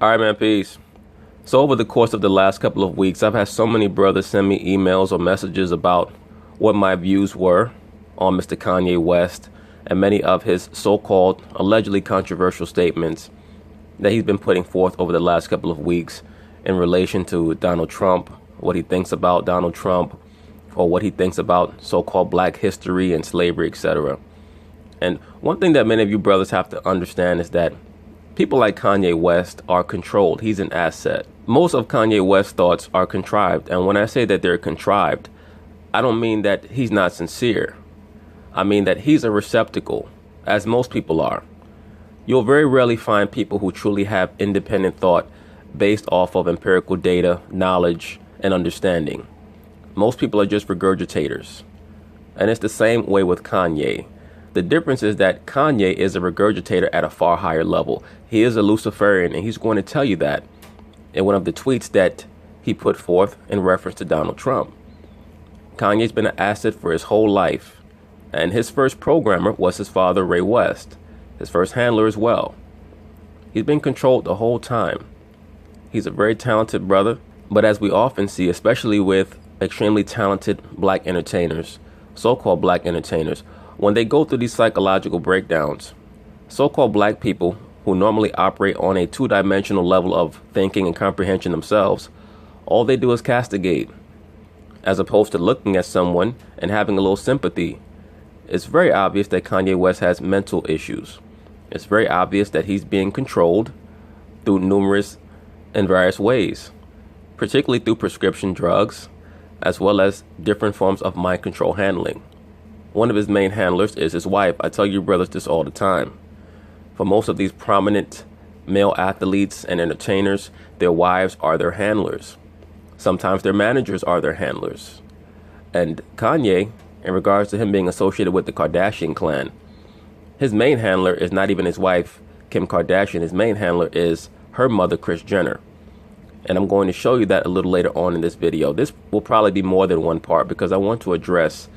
All right, man, peace. So over the course of the last couple of weeks, I've had so many brothers send me emails or messages about what my views were on Mr. Kanye West and many of his so-called allegedly controversial statements that he's been putting forth over the last couple of weeks in relation to Donald Trump, what he thinks about Donald Trump, or what he thinks about so-called black history and slavery, etc. And one thing that many of you brothers have to understand is that people like Kanye West are controlled. He's an asset. Most of Kanye West's thoughts are contrived. And when I say that they're contrived, I don't mean that he's not sincere. I mean that he's a receptacle, as most people are. You'll very rarely find people who truly have independent thought based off of empirical data, knowledge, and understanding. Most people are just regurgitators. And it's the same way with Kanye. The difference is that Kanye is a regurgitator at a far higher level. He is a Luciferian, and he's going to tell you that in one of the tweets that he put forth in reference to Donald Trump. Kanye's been an asset for his whole life, and his first programmer was his father, Ray West, his first handler as well. He's been controlled the whole time. He's a very talented brother, but as we often see, especially with extremely talented black entertainers, so-called black entertainers, when they go through these psychological breakdowns, so-called black people who normally operate on a two-dimensional level of thinking and comprehension themselves, all they do is castigate, as opposed to looking at someone and having a little sympathy. It's very obvious that Kanye West has mental issues. It's very obvious that he's being controlled through numerous and various ways, particularly through prescription drugs, as well as different forms of mind control handling. One of his main handlers is his wife. I tell you brothers this all the time. For most of these prominent male athletes and entertainers, their wives are their handlers. Sometimes their managers are their handlers. And Kanye, in regards to him being associated with the Kardashian clan, his main handler is not even his wife, Kim Kardashian. His main handler is her mother, Kris Jenner. And I'm going to show you that a little later on in this video. This will probably be more than one part because I want to address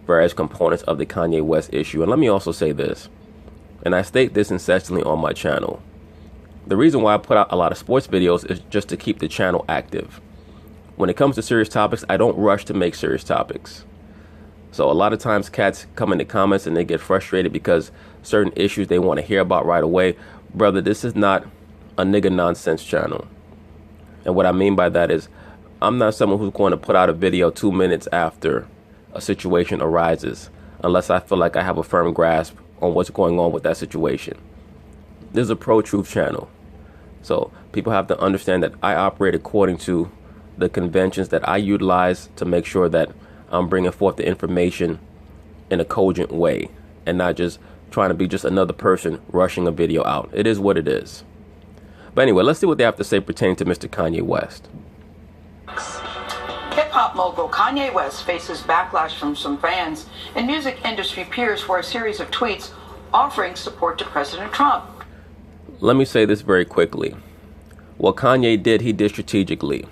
various components of the Kanye West issue. And let me also say this, and I state this incessantly on my channel. The reason why I put out a lot of sports videos is just to keep the channel active. When it comes to serious topics, I don't rush to make serious topics. So a lot of times cats come in the comments and they get frustrated because certain issues they want to hear about right away. Brother, this is not a nigga nonsense channel. And what I mean by that is I'm not someone who's going to put out a video 2 minutes after a situation arises, unless I feel like I have a firm grasp on what's going on with that situation. This is a pro-truth channel. So people have to understand that I operate according to the conventions that I utilize to make sure that I'm bringing forth the information in a cogent way and not just trying to be just another person rushing a video out. It is what it is. But anyway, let's see what they have to say pertaining to Mr. Kanye West. Hip-hop mogul Kanye West faces backlash from some fans and music industry peers for a series of tweets offering support to President Trump. Let me say this very quickly. What Kanye did, he did strategically.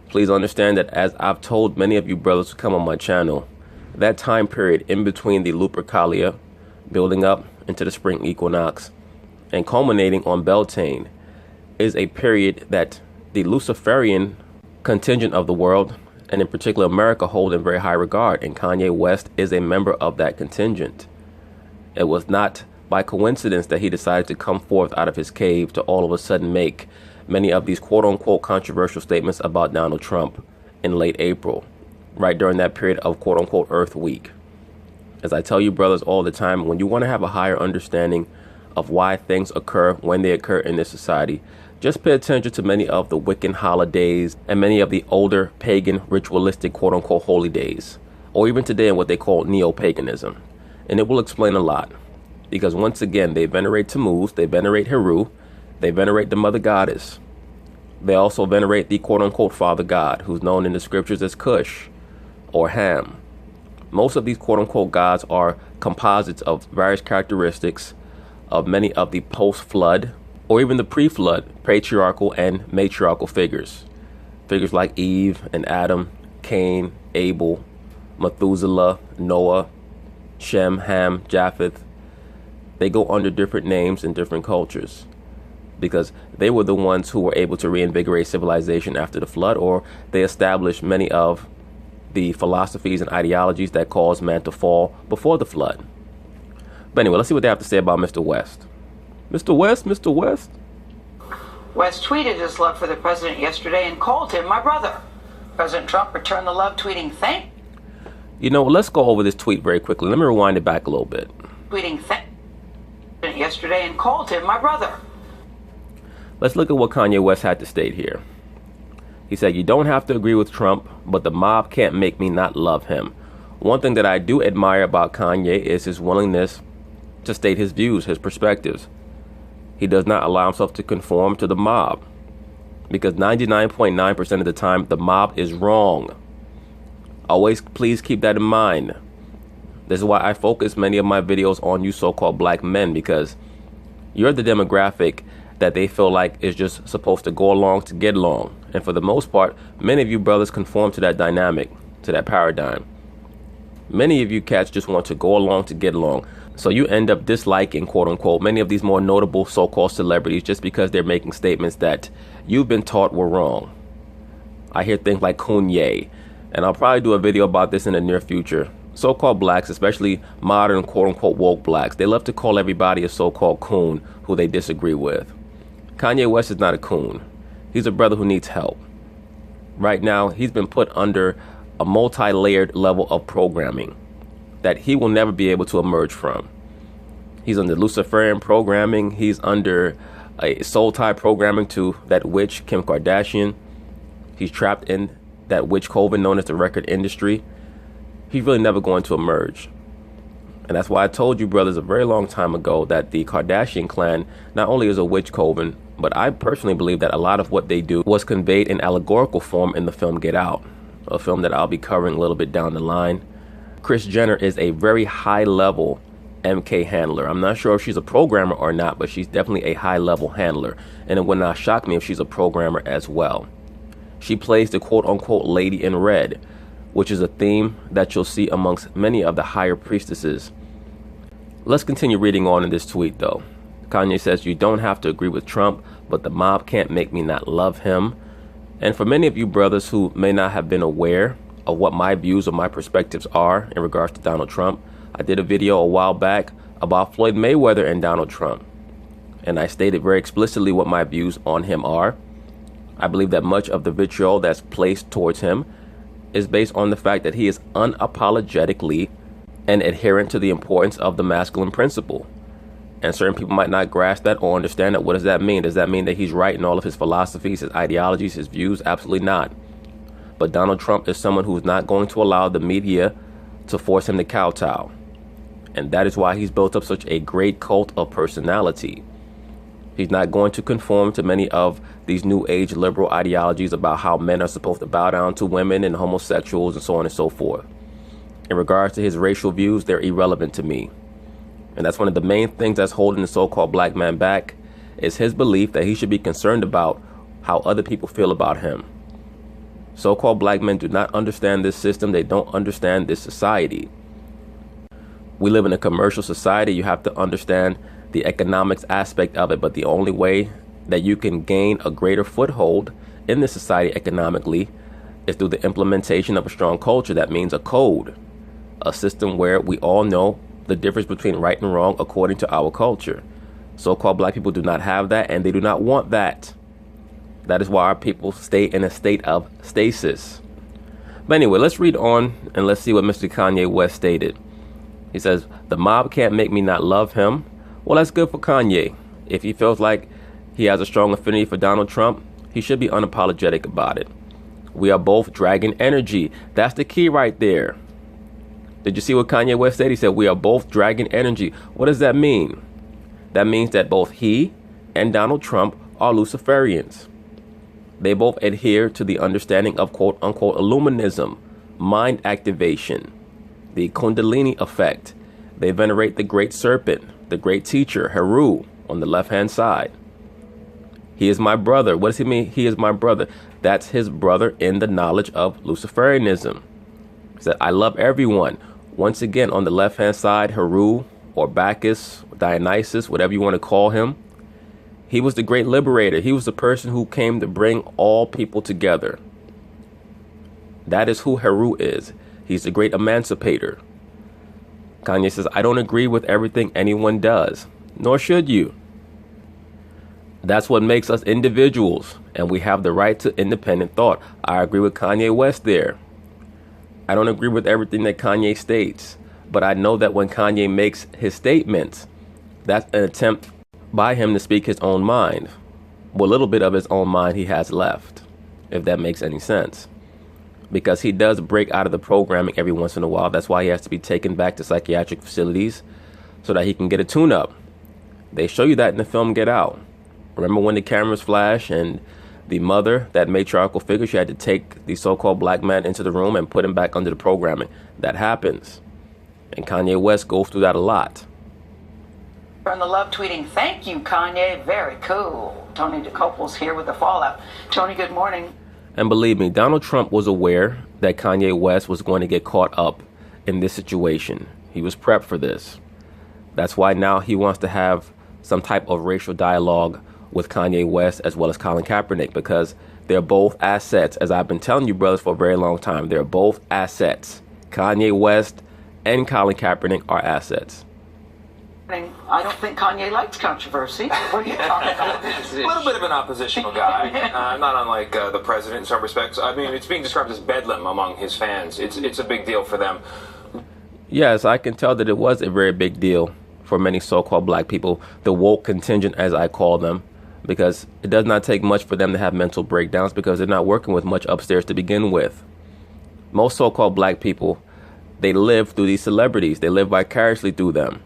Please understand that as I've told many of you brothers who come on my channel, that time period in between the Lupercalia, building up into the spring equinox, and culminating on Beltane, is a period that the Luciferian contingent of the world, and in particular America, hold in very high regard, and Kanye West is a member of that contingent. It was not by coincidence that he decided to come forth out of his cave to all of a sudden make many of these quote-unquote controversial statements about Donald Trump in late April, right during that period of quote-unquote Earth Week. As I tell you brothers all the time, when you want to have a higher understanding of why things occur when they occur in this society, just pay attention to many of the Wiccan holidays and many of the older pagan ritualistic quote-unquote holy days, or even today in what they call neo-paganism. And it will explain a lot, because once again, they venerate Tammuz, they venerate Heru, they venerate the mother goddess. They also venerate the quote-unquote father god, who's known in the scriptures as Cush or Ham. Most of these quote-unquote gods are composites of various characteristics of many of the post-flood or even the pre-flood patriarchal and matriarchal figures. Figures like Eve and Adam, Cain, Abel, Methuselah, Noah, Shem, Ham, Japheth. They go under different names in different cultures. because they were the ones who were able to reinvigorate civilization after the flood, or they established many of the philosophies and ideologies that caused man to fall before the flood. But anyway, let's see what they have to say about Mr. West. Mr. West, Mr. West. West tweeted his love for the president yesterday and called him my brother. President Trump returned the love, tweeting thank. You know, let's go over this tweet very quickly. Let me rewind it back a little bit. Tweeting thank yesterday and called him my brother. Let's look at what Kanye West had to state here. He said, "You don't have to agree with Trump, but the mob can't make me not love him." One thing that I do admire about Kanye is his willingness to state his views, his perspectives. He does not allow himself to conform to the mob, because 99.9% of the time, the mob is wrong. Always please keep that in mind. This is why I focus many of my videos on you so-called black men, because you're the demographic that they feel like is just supposed to go along to get along. And for the most part, many of you brothers conform to that dynamic, to that paradigm. Many of you cats just want to go along to get along. So you end up disliking, quote unquote, many of these more notable so-called celebrities just because they're making statements that you've been taught were wrong. I hear things like Kanye, and I'll probably do a video about this in the near future. So-called blacks, especially modern, quote unquote, woke blacks, they love to call everybody a so-called coon who they disagree with. Kanye West is not a coon. He's a brother who needs help. Right now, he's been put under a multi-layered level of programming that he will never be able to emerge from. He's under Luciferian programming. He's under a soul tie programming to that witch, Kim Kardashian. He's trapped in that witch coven known as the record industry. He's really never going to emerge. And that's why I told you brothers a very long time ago that the Kardashian clan not only is a witch coven, but I personally believe that a lot of what they do was conveyed in allegorical form in the film Get Out, a film that I'll be covering a little bit down the line. Kris Jenner is a very high-level MK handler. I'm not sure if she's a programmer or not, but she's definitely a high-level handler. And it would not shock me if she's a programmer as well. She plays the quote-unquote lady in red, which is a theme that you'll see amongst many of the higher priestesses. Let's continue reading on in this tweet, though. Kanye says, "You don't have to agree with Trump, but the mob can't make me not love him." And for many of you brothers who may not have been aware of what my views or my perspectives are in regards to Donald Trump, I did a video a while back about Floyd Mayweather and Donald Trump. And I stated very explicitly what my views on him are. I believe that much of the vitriol that's placed towards him is based on the fact that he is unapologetically an adherent to the importance of the masculine principle. And certain people might not grasp that or understand that. What does that mean? Does that mean that he's right in all of his philosophies, his ideologies, his views? Absolutely not. But Donald Trump is someone who's not going to allow the media to force him to kowtow. And that is why he's built up such a great cult of personality. He's not going to conform to many of these new age liberal ideologies about how men are supposed to bow down to women and homosexuals and so on and so forth. In regards to his racial views, they're irrelevant to me. And that's one of the main things that's holding the so-called black man back, is his belief that he should be concerned about how other people feel about him. So-called black men do not understand this system. They don't understand this society. We live in a commercial society. You have to understand the economics aspect of it. But the only way that you can gain a greater foothold in this society economically is through the implementation of a strong culture. That means a code, a system where we all know the difference between right and wrong according to our culture. So-called black people do not have that, and they do not want that. That is why our people stay in a state of stasis. But anyway, let's read on and let's see what Mr. Kanye West stated. He says, "The mob can't make me not love him." Well, that's good for Kanye. If he feels like he has a strong affinity for Donald Trump, he should be unapologetic about it. We are both dragon energy. That's the key right there. Did you see what Kanye West said? He said, "We are both dragon energy." What does that mean? That means that both he and Donald Trump are Luciferians. They both adhere to the understanding of quote unquote illuminism, mind activation, the Kundalini effect. They venerate the great serpent, the great teacher, Heru, on the left-hand side. He is my brother. What does he mean? He is my brother. That's his brother in the knowledge of Luciferianism. He said, "I love everyone." Once again, on the left-hand side, Heru or Bacchus, Dionysus, whatever you want to call him, He was the great liberator. He was the person who came to bring all people together. That is who Heru is. He's the great emancipator. Kanye says, I don't agree with everything anyone does, nor should you. That's what makes us individuals, and we have the right to independent thought. I agree with Kanye West there. I don't agree with everything that Kanye states, but I know that when Kanye makes his statements, that's an attempt by him to speak his own mind. What little bit of his own mind he has left, if that makes any sense. Because he does break out of the programming every once in a while. That's why he has to be taken back to psychiatric facilities so that he can get a tune-up. They show you that in the film Get Out. Remember when the cameras flash and the mother, that matriarchal figure, she had to take the so-called black man into the room and put him back under the programming. That happens. And Kanye West goes through that a lot. From the love tweeting, thank you, Kanye. Very cool. Tony DeCopel's here with the fallout. Tony, good morning. And believe me, Donald Trump was aware that Kanye West was going to get caught up in this situation. He was prepped for this. That's why now he wants to have some type of racial dialogue with Kanye West as well as Colin Kaepernick, because they're both assets. As I've been telling you, brothers, for a very long time, they're both assets. Kanye West and Colin Kaepernick are assets. I don't think Kanye likes controversy. What are you talking about? A little bit of an oppositional guy, not unlike the president in some respects. I mean, it's being described as bedlam among his fans. It's a big deal for them. Yes, I can tell that it was a very big deal for many so-called black people, the woke contingent, as I call them, because it does not take much for them to have mental breakdowns because they're not working with much upstairs to begin with. Most so-called black people, they live through these celebrities. They live vicariously through them.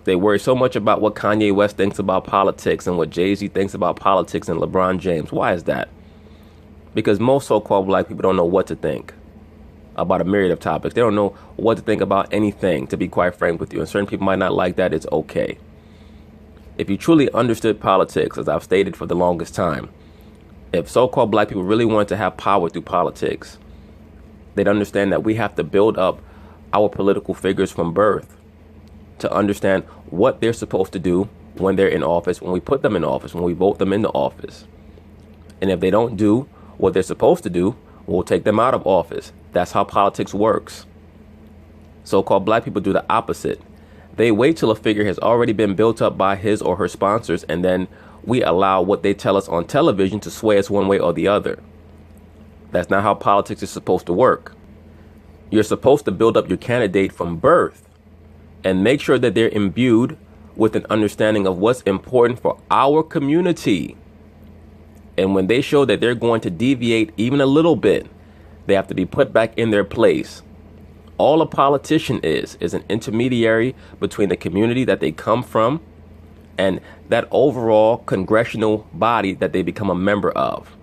They worry so much about what Kanye West thinks about politics and what Jay-Z thinks about politics and LeBron James. Why is that? Because most so-called black people don't know what to think about a myriad of topics. They don't know what to think about anything, to be quite frank with you. And certain people might not like that. It's okay. If you truly understood politics, as I've stated for the longest time, if so-called black people really wanted to have power through politics, they'd understand that we have to build up our political figures from birth to understand what they're supposed to do when they're in office, when we put them in office, when we vote them into office. And if they don't do what they're supposed to do, we'll take them out of office. That's how politics works. So-called black people do the opposite. They wait till a figure has already been built up by his or her sponsors, and then we allow what they tell us on television to sway us one way or the other. That's not how politics is supposed to work. You're supposed to build up your candidate from birth and make sure that they're imbued with an understanding of what's important for our community. And when they show that they're going to deviate even a little bit, they have to be put back in their place. All a politician is an intermediary between the community that they come from and that overall congressional body that they become a member of,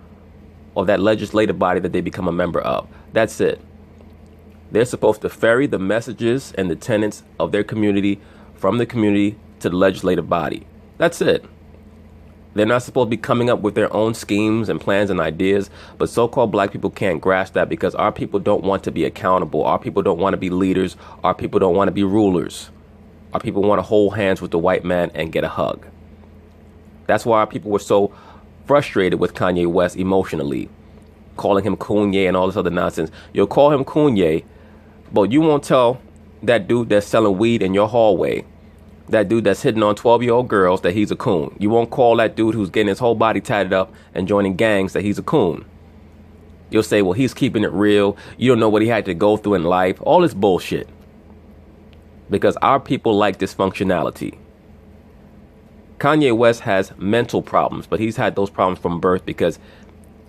or that legislative body that they become a member of. That's it. They're supposed to ferry the messages and the tenets of their community from the community to the legislative body. That's it. They're not supposed to be coming up with their own schemes and plans and ideas, but so-called black people can't grasp that because our people don't want to be accountable. Our people don't want to be leaders. Our people don't want to be rulers. Our people want to hold hands with the white man and get a hug. That's why our people were so frustrated with Kanye West emotionally, calling him Kanye and all this other nonsense. You'll call him Kanye, but you won't tell that dude that's selling weed in your hallway, that dude that's hitting on 12-year-old girls, that he's a coon. You won't call that dude who's getting his whole body tatted up and joining gangs that he's a coon. You'll say, well, he's keeping it real. You don't know what he had to go through in life. All this bullshit. Because our people like dysfunctionality. Kanye West has mental problems, but he's had those problems from birth because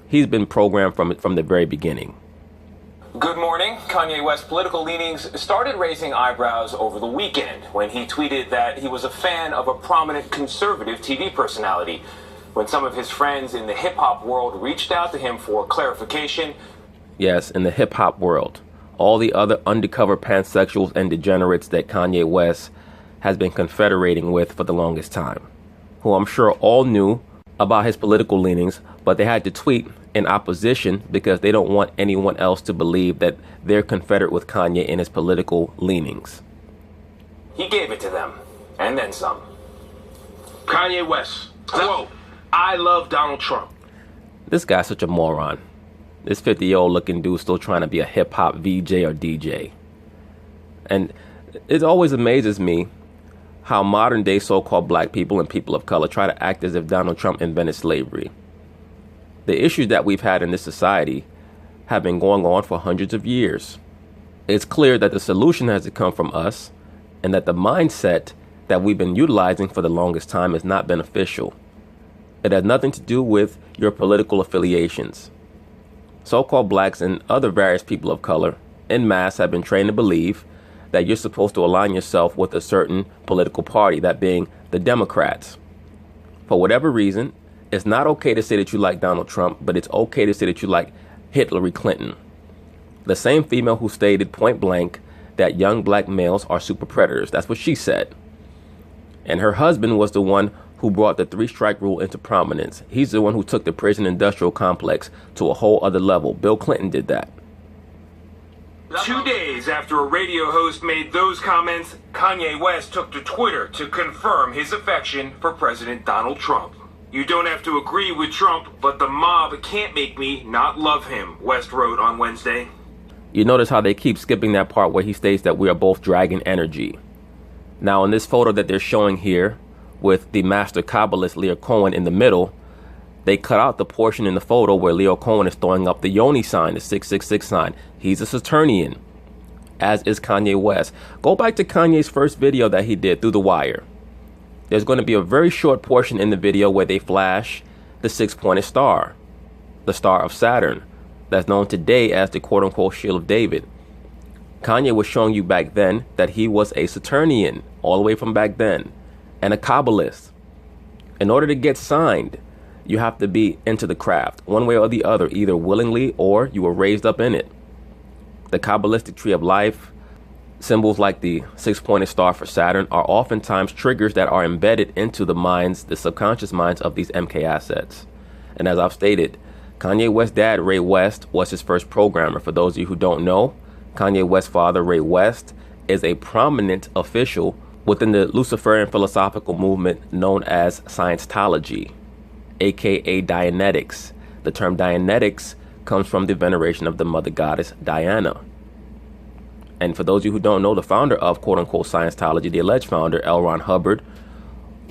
he's been programmed from the very beginning. Good morning. Kanye West's political leanings started raising eyebrows over the weekend when he tweeted that he was a fan of a prominent conservative TV personality. When some of his friends in the hip-hop world reached out to him for clarification. Yes, in the hip-hop world. All the other undercover pansexuals and degenerates that Kanye West has been confederating with for the longest time, who I'm sure all knew about his political leanings, but they had to tweet in opposition because they don't want anyone else to believe that they're confederate with Kanye in his political leanings. He gave it to them, and then some. Kanye West, Quote, I love Donald Trump. This guy's such a moron. This 50-year-old looking dude still trying to be a hip-hop VJ or DJ. And it always amazes me how modern day so-called black people and people of color try to act as if Donald Trump invented slavery. The issues that we've had in this society have been going on for hundreds of years. It's clear that the solution has to come from us, and that the mindset that we've been utilizing for the longest time is not beneficial. It has nothing to do with your political affiliations. So-called blacks and other various people of color en masse have been trained to believe that you're supposed to align yourself with a certain political party, that being the Democrats. For whatever reason, it's not okay to say that you like Donald Trump, but it's okay to say that you like Hillary Clinton. The same female who stated point blank that young black males are super predators. That's what she said. And her husband was the one who brought the 3-strike rule into prominence. He's the one who took the prison industrial complex to a whole other level. Bill Clinton did that. 2 days after a radio host made those comments, Kanye West took to Twitter to confirm his affection for President Donald Trump. You don't have to agree with Trump, but the mob can't make me not love him, West wrote on Wednesday. You notice how they keep skipping that part where he states that we are both dragon energy. Now, in this photo that they're showing here, with the master Kabbalist Leo Cohen in the middle, they cut out the portion in the photo where Leo Cohen is throwing up the Yoni sign, the 666 sign. He's a Saturnian, as is Kanye West. Go back to Kanye's first video that he did, Through the Wire. There's going to be a very short portion in the video where they flash the 6-pointed star, the star of Saturn, that's known today as the quote-unquote Shield of David. Kanye was showing you back then that he was a Saturnian, all the way from back then, and a Kabbalist. In order to get signed, you have to be into the craft, one way or the other, either willingly or you were raised up in it. The Kabbalistic tree of life, symbols like the 6-pointed star for Saturn, are oftentimes triggers that are embedded into the minds, the subconscious minds of these MK assets. And as I've stated, Kanye West's dad, Ray West, was his first programmer. For those of you who don't know, Kanye West's father, Ray West, is a prominent official within the Luciferian philosophical movement known as Scientology, aka Dianetics. The term Dianetics comes from the veneration of the mother goddess Diana. And for those of you who don't know, the founder of quote-unquote Scientology, the alleged founder, L. Ron Hubbard,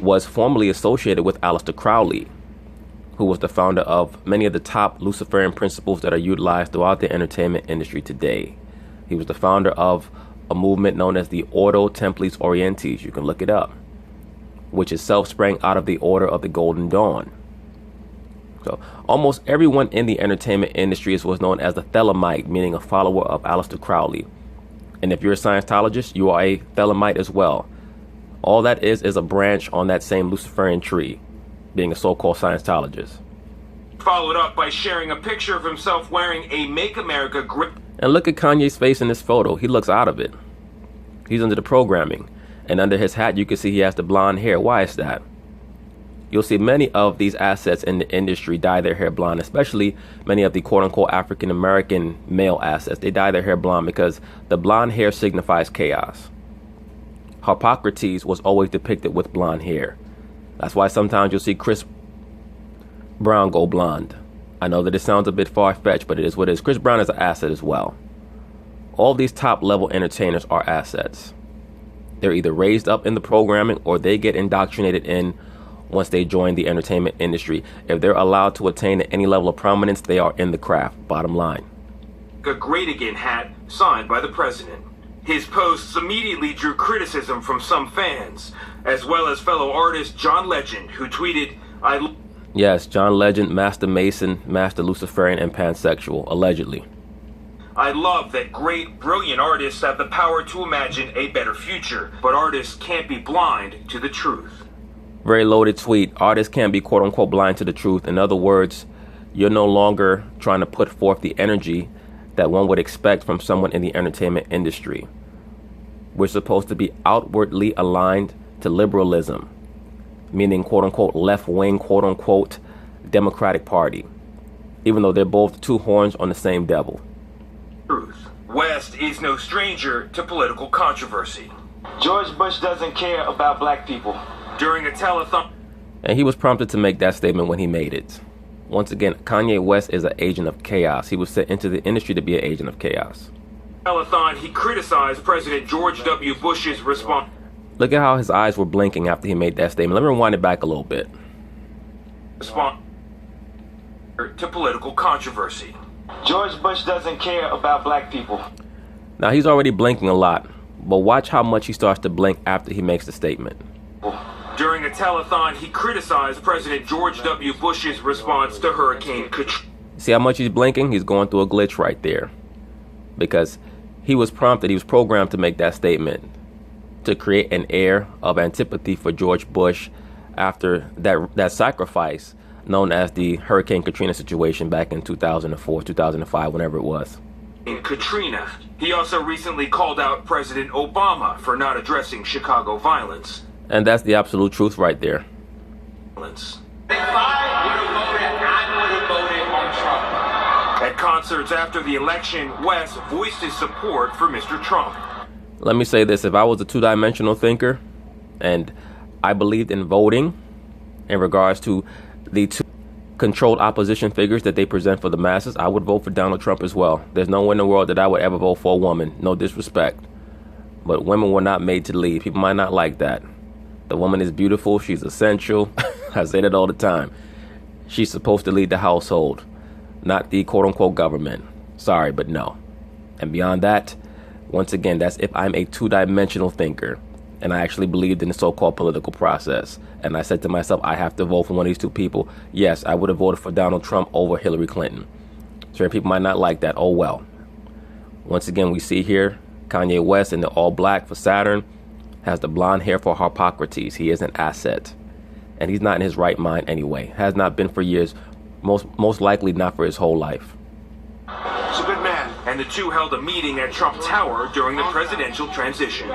was formerly associated with Aleister Crowley, who was the founder of many of the top Luciferian principles that are utilized throughout the entertainment industry today. He was the founder of a movement known as the Ordo Templis Orientis, you can look it up, which is self-sprang out of the Order of the Golden Dawn. So almost everyone in the entertainment industry is what's known as a Thelemite, meaning a follower of Aleister Crowley. And if you're a Scientologist, you are a Thelemite as well. All that is a branch on that same Luciferian tree, being a so-called Scientologist. Followed up by sharing a picture of himself wearing a Make America grip. And look at Kanye's face in this photo. He looks out of it. He's under the programming. And under his hat, you can see he has the blonde hair. Why is that? You'll see many of these assets in the industry dye their hair blonde, especially many of the quote-unquote African-American male assets. They dye their hair blonde because the blonde hair signifies chaos. Hippocrates was always depicted with blonde hair. That's why sometimes you'll see Chris Brown go blonde. I know that it sounds a bit far-fetched, but it is what it is. Chris Brown is an asset as well. All these top-level entertainers are assets. They're either raised up in the programming or they get indoctrinated in once they join the entertainment industry. If they're allowed to attain any level of prominence, they are in the craft, bottom line. A Great Again hat signed by the president. His posts immediately drew criticism from some fans, as well as fellow artist John Legend, who tweeted, Yes, John Legend, Master Mason, Master Luciferian, and pansexual, allegedly. I love that great, brilliant artists have the power to imagine a better future, but artists can't be blind to the truth. Very loaded tweet. Artists can't be quote-unquote blind to the truth. In other words, you're no longer trying to put forth the energy that one would expect from someone in the entertainment industry. We're supposed to be outwardly aligned to liberalism, meaning quote-unquote left-wing, quote-unquote Democratic Party, even though they're both two horns on the same devil. Truth. West is no stranger to political controversy. George Bush doesn't care about black people. During a telethon. And he was prompted to make that statement when he made it. Once again, Kanye West is an agent of chaos. He was sent into the industry to be an agent of chaos. Telethon, he criticized President George W. Bush's response. Look at how his eyes were blinking after he made that statement. Let me rewind it back a little bit. Response to political controversy. George Bush doesn't care about black people. Now, he's already blinking a lot, but watch how much he starts to blink after he makes the statement. During a telethon, he criticized President George W. Bush's response to Hurricane Katrina. See how much he's blinking? He's going through a glitch right there. Because he was programmed to make that statement to create an air of antipathy for George Bush after that sacrifice known as the Hurricane Katrina situation back in 2004, 2005, whenever it was. In Katrina, he also recently called out President Obama for not addressing Chicago violence. And that's the absolute truth right there. If I would have voted, I would have voted on Trump. At concerts after the election, West voiced his support for Mr. Trump. Let me say this. If I was a two-dimensional thinker and I believed in voting in regards to the two controlled opposition figures that they present for the masses, I would vote for Donald Trump as well. There's no way in the world that I would ever vote for a woman. No disrespect. But women were not made to lead. People might not like that. The woman is beautiful. She's essential. I say that all the time. She's supposed to lead the household, not the quote-unquote government. Sorry, but no. And beyond that, once again, that's if I'm a two-dimensional thinker and I actually believed in the so-called political process. And I said to myself, I have to vote for one of these two people. Yes, I would have voted for Donald Trump over Hillary Clinton. Certain people might not like that. Oh, well. Once again, we see here Kanye West in the all black for Saturn has the blonde hair for Hippocrates. He is an asset. And he's not in his right mind anyway. Has not been for years. Most likely not for his whole life. He's a good man. And the two held a meeting at Trump Tower during the presidential transition.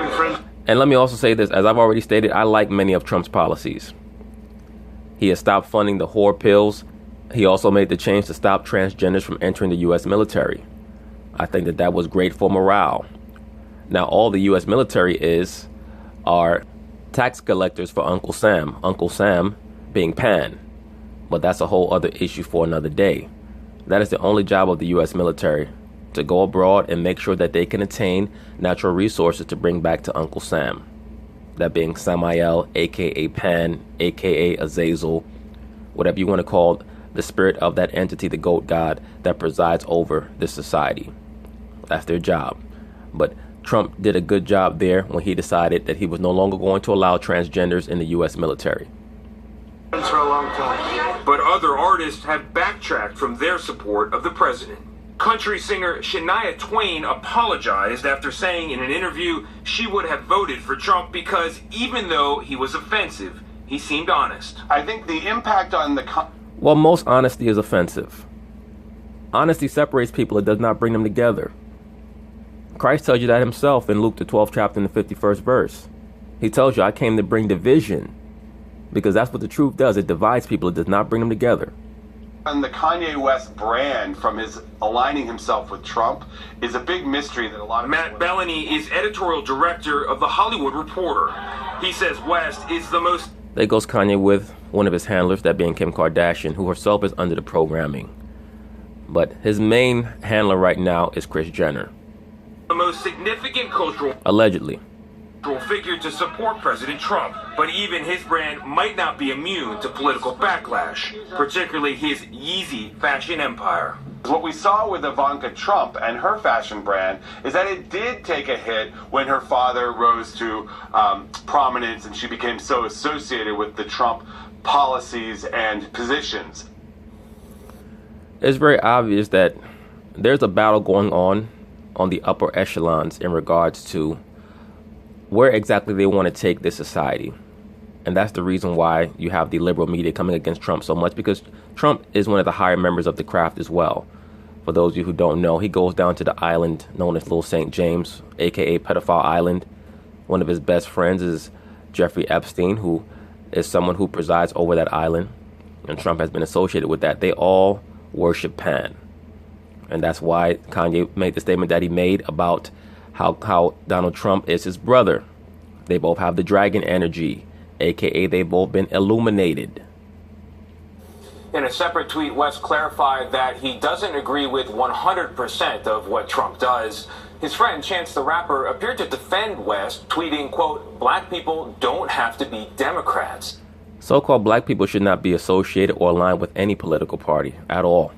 And let me also say this, as I've already stated, I like many of Trump's policies. He has stopped funding the whore pills. He also made the change to stop transgenders from entering the U.S. military. I think that was great for morale. Now, all the U.S. military are tax collectors for Uncle Sam being Pan. But that's a whole other issue for another day. That is the only job of the U.S. military, to go abroad and make sure that they can attain natural resources to bring back to Uncle Sam. That being Samael, a.k.a. Pan, a.k.a. Azazel, whatever you want to call the spirit of that entity, the goat god that presides over this society. That's their job. But Trump did a good job there when he decided that he was no longer going to allow transgenders in the U.S. military. For a long time. But other artists have backtracked from their support of the president. Country singer Shania Twain apologized after saying in an interview she would have voted for Trump because even though he was offensive, he seemed honest. I think the impact on the... Well, most honesty is offensive. Honesty separates people. It does not bring them together. Christ tells you that himself in Luke the 12th chapter and the 51st verse. He tells you, I came to bring division, because that's what the truth does. It divides people. It does not bring them together. And the Kanye West brand from his aligning himself with Trump is a big mystery that a lot of Matt Bellany is editorial director of The Hollywood Reporter. He says West is the most... There goes Kanye with one of his handlers, that being Kim Kardashian, who herself is under the programming. But his main handler right now is Kris Jenner. The most significant cultural... Allegedly. ...figure to support President Trump. But even his brand might not be immune to political backlash, particularly his Yeezy fashion empire. What we saw with Ivanka Trump and her fashion brand is that it did take a hit when her father rose to prominence and she became so associated with the Trump policies and positions. It's very obvious that there's a battle going on the upper echelons in regards to where exactly they want to take this society. And that's the reason why you have the liberal media coming against Trump so much, because Trump is one of the higher members of the craft as well. For those of you who don't know, he goes down to the island known as Little St. James, aka Pedophile Island. One of his best friends is Jeffrey Epstein, who is someone who presides over that island. And Trump has been associated with that. They all worship Pan. And that's why Kanye made the statement that he made about how Donald Trump is his brother. They both have the dragon energy. aka they've both been illuminated. In a separate tweet, West clarified that he doesn't agree with 100% of what Trump does. His friend Chance the Rapper appeared to defend West, tweeting, quote, "Black people don't have to be Democrats." So-called black people should not be associated or aligned with any political party at all.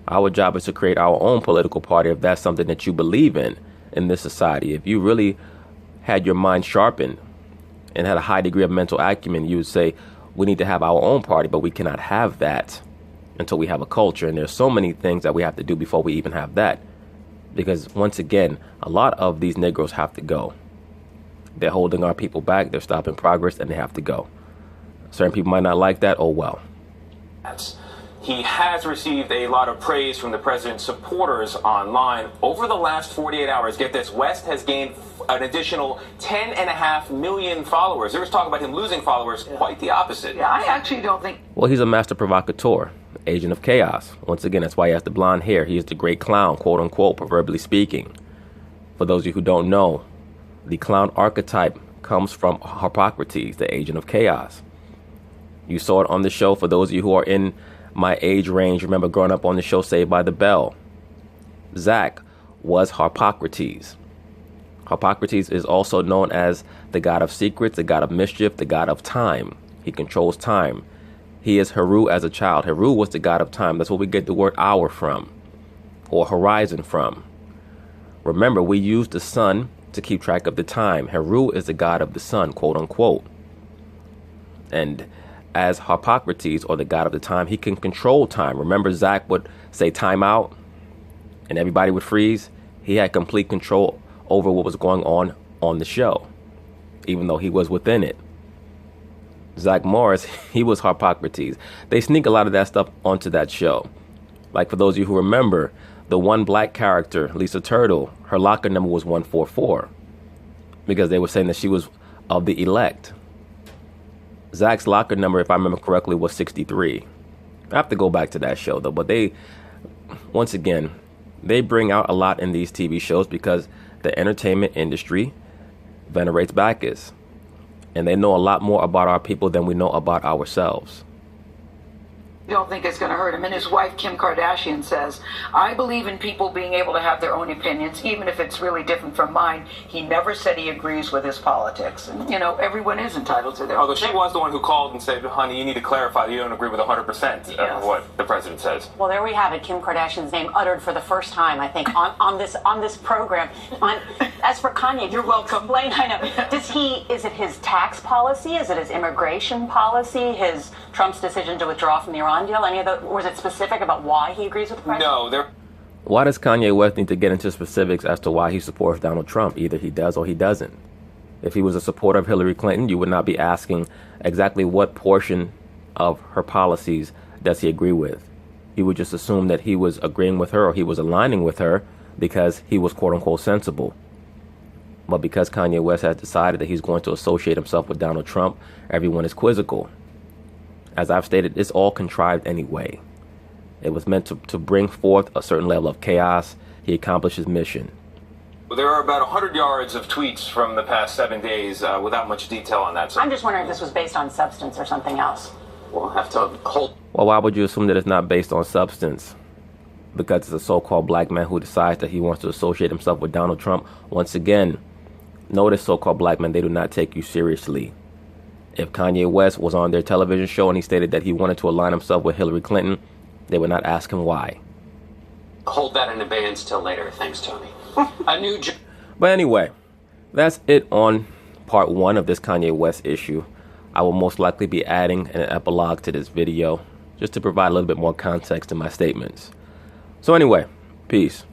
Our job is to create our own political party if that's something that you believe in this society. If you really had your mind sharpened and had a high degree of mental acumen, you would say, we need to have our own party, but we cannot have that until we have a culture. And there's so many things that we have to do before we even have that. Because once again, a lot of these Negroes have to go. They're holding our people back, they're stopping progress, and they have to go. Certain people might not like that, oh well. He has received a lot of praise from the president's supporters online. Over the last 48 hours, get this, West has gained an additional 10.5 million followers. There was talk about him losing followers, quite the opposite. Yeah, I actually don't think... Well, he's a master provocateur, agent of chaos. Once again, that's why he has the blonde hair. He is the great clown, quote unquote, proverbially speaking. For those of you who don't know, the clown archetype comes from Hippocrates, the agent of chaos. You saw it on the show. For those of you who are in my age range, remember growing up on the show Saved by the Bell. Zach was Hippocrates. Hippocrates is also known as the god of secrets, the god of mischief, the god of time. He controls time. He is Heru as a child. Heru was the god of time. That's where we get the word hour from, or horizon from. Remember, we use the sun to keep track of the time. Heru is the god of the sun, quote unquote. And as Hippocrates, or the god of the time, he can control time. Remember, Zach would say time out and everybody would freeze. He had complete control over what was going on the show, even though he was within it. Zach Morris, he was Hippocrates. They sneak a lot of that stuff onto that show. Like for those of you who remember, the one black character, Lisa Turtle, her locker number was 144 because they were saying that she was of the elect. Zach's locker number, if I remember correctly, was 63. I have to go back to that show, though. But they, once again, they bring out a lot in these TV shows because the entertainment industry venerates Bacchus. And they know a lot more about our people than we know about ourselves. Don't think it's going to hurt him. And his wife, Kim Kardashian, says, "I believe in people being able to have their own opinions, even if it's really different from mine." He never said he agrees with his politics. And, you know, everyone is entitled to their Although she was the one who called and said, honey, you need to clarify that you don't agree with 100% of what the president says. Well, there we have it. Kim Kardashian's name uttered for the first time, I think, on this program. As for Kanye, you're welcome. Explain, I know. Is it his tax policy? Is it his immigration policy? His Trump's decision to withdraw from the Iran deal? Was it specific about why he agrees with the president? No, Why does Kanye West need to get into specifics as to why he supports Donald Trump? Either he does or he doesn't. If he was a supporter of Hillary Clinton, you would not be asking exactly what portion of her policies does he agree with. You would just assume that he was agreeing with her or he was aligning with her because he was quote unquote sensible. But because Kanye West has decided that he's going to associate himself with Donald Trump, everyone is quizzical. As I've stated, it's all contrived anyway. It was meant to bring forth a certain level of chaos. He accomplished his mission. There are about 100 yards of tweets from the past 7 days without much detail on that. So I'm just wondering if this was based on substance or something else. We'll have to hold. Well, why would you assume that it's not based on substance? Because it's a so-called black man who decides that he wants to associate himself with Donald Trump. Once again, notice so-called black men, they do not take you seriously. If Kanye West was on their television show and he stated that he wanted to align himself with Hillary Clinton, they would not ask him why. Hold that in abeyance till later. Thanks, Tony. But anyway, that's it on part 1 of this Kanye West issue. I will most likely be adding an epilogue to this video just to provide a little bit more context to my statements. So anyway, peace.